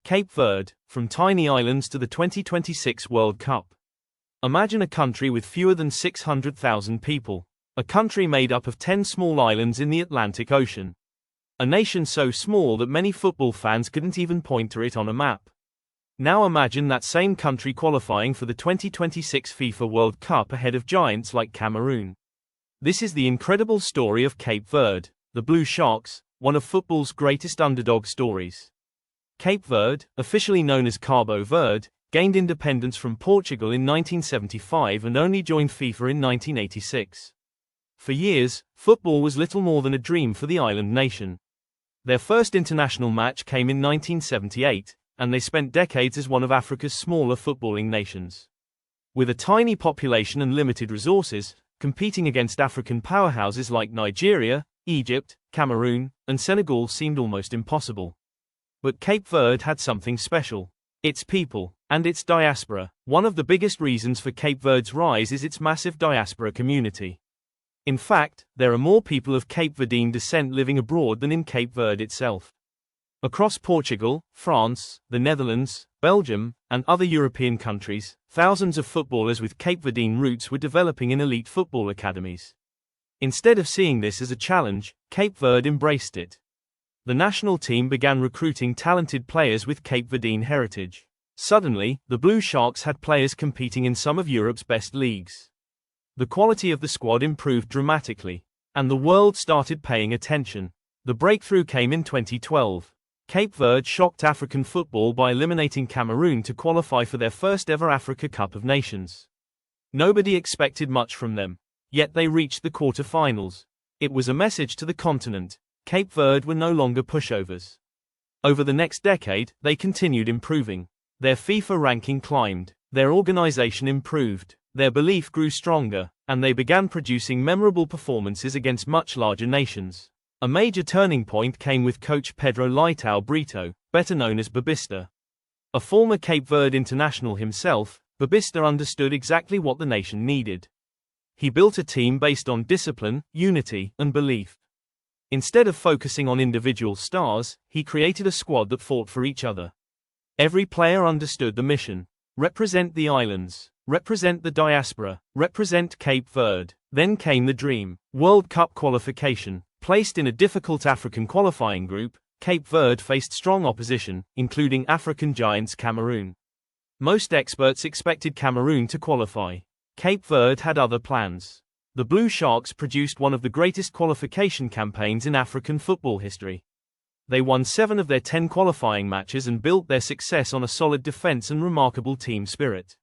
Cape Verde, from tiny islands to the 2026 World Cup. Imagine a country with fewer than 600,000 people. A country made up of 10 small islands in the Atlantic Ocean. A nation so small that many football fans couldn't even point to it on a map. Now imagine that same country qualifying for the 2026 FIFA World Cup ahead of giants like Cameroon. This is the incredible story of Cape Verde, the Blue Sharks, one of football's greatest underdog stories. Cape Verde, officially known as Cabo Verde, gained independence from Portugal in 1975 and only joined FIFA in 1986. For years, football was little more than a dream for the island nation. Their first international match came in 1978, and they spent decades as one of Africa's smaller footballing nations. With a tiny population and limited resources, competing against African powerhouses like Nigeria, Egypt, Cameroon, and Senegal seemed almost impossible. But Cape Verde had something special. Its people, and its diaspora. One of the biggest reasons for Cape Verde's rise is its massive diaspora community. In fact, there are more people of Cape Verdean descent living abroad than in Cape Verde itself. Across Portugal, France, the Netherlands, Belgium, and other European countries, thousands of footballers with Cape Verdean roots were developing in elite football academies. Instead of seeing this as a challenge, Cape Verde embraced it. The national team began recruiting talented players with Cape Verdean heritage. Suddenly, the Blue Sharks had players competing in some of Europe's best leagues. The quality of the squad improved dramatically, and the world started paying attention. The breakthrough came in 2012. Cape Verde shocked African football by eliminating Cameroon to qualify for their first ever Africa Cup of Nations. Nobody expected much from them, yet they reached the quarter-finals. It was a message to the continent. Cape Verde were no longer pushovers. Over the next decade, they continued improving. Their FIFA ranking climbed, their organization improved, their belief grew stronger, and they began producing memorable performances against much larger nations. A major turning point came with coach Pedro Leitão Brito, better known as Babista. A former Cape Verde international himself, Babista understood exactly what the nation needed. He built a team based on discipline, unity, and belief. Instead of focusing on individual stars, he created a squad that fought for each other. Every player understood the mission. Represent the islands, represent the diaspora, represent Cape Verde. Then came the dream. World Cup qualification. Placed in a difficult African qualifying group, Cape Verde faced strong opposition, including African giants Cameroon. Most experts expected Cameroon to qualify. Cape Verde had other plans. The Blue Sharks produced one of the greatest qualification campaigns in African football history. They won 7 of their 10 qualifying matches and built their success on a solid defense and remarkable team spirit.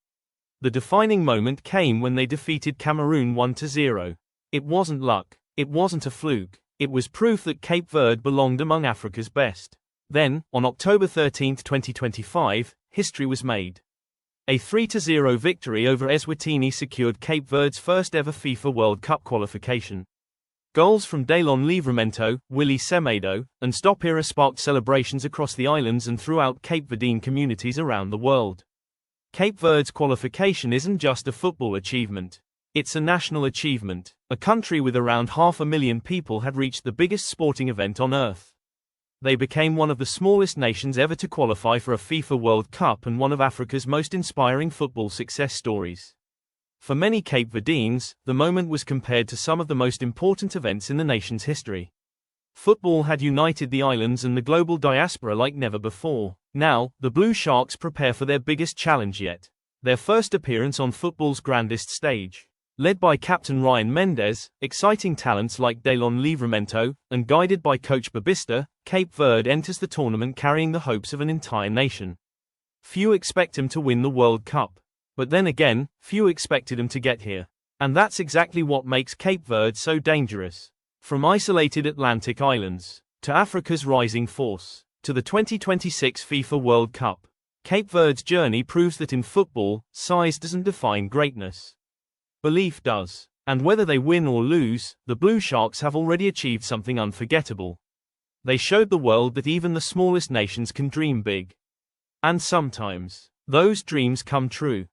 The defining moment came when they defeated Cameroon 1-0. It wasn't luck. It wasn't a fluke. It was proof that Cape Verde belonged among Africa's best. Then, on October 13, 2025, history was made. A 3-0 victory over Eswatini secured Cape Verde's first ever FIFA World Cup qualification. Goals from Daylon Livramento, Willy Semedo, and Stopira sparked celebrations across the islands and throughout Cape Verdean communities around the world. Cape Verde's qualification isn't just a football achievement. It's a national achievement. A country with around 500,000 people had reached the biggest sporting event on Earth. They became one of the smallest nations ever to qualify for a FIFA World Cup and one of Africa's most inspiring football success stories. For many Cape Verdeans, the moment was compared to some of the most important events in the nation's history. Football had united the islands and the global diaspora like never before. Now, the Blue Sharks prepare for their biggest challenge yet. Their first appearance on football's grandest stage. Led by captain Ryan Mendes, exciting talents like Daylon Livramento, and guided by coach Babista, Cape Verde enters the tournament carrying the hopes of an entire nation. Few expect him to win the World Cup. But then again, few expected him to get here. And that's exactly what makes Cape Verde so dangerous. From isolated Atlantic islands, to Africa's rising force, to the 2026 FIFA World Cup, Cape Verde's journey proves that in football, size doesn't define greatness. Belief does. And whether they win or lose, the Blue Sharks have already achieved something unforgettable. They showed the world that even the smallest nations can dream big. And sometimes, those dreams come true.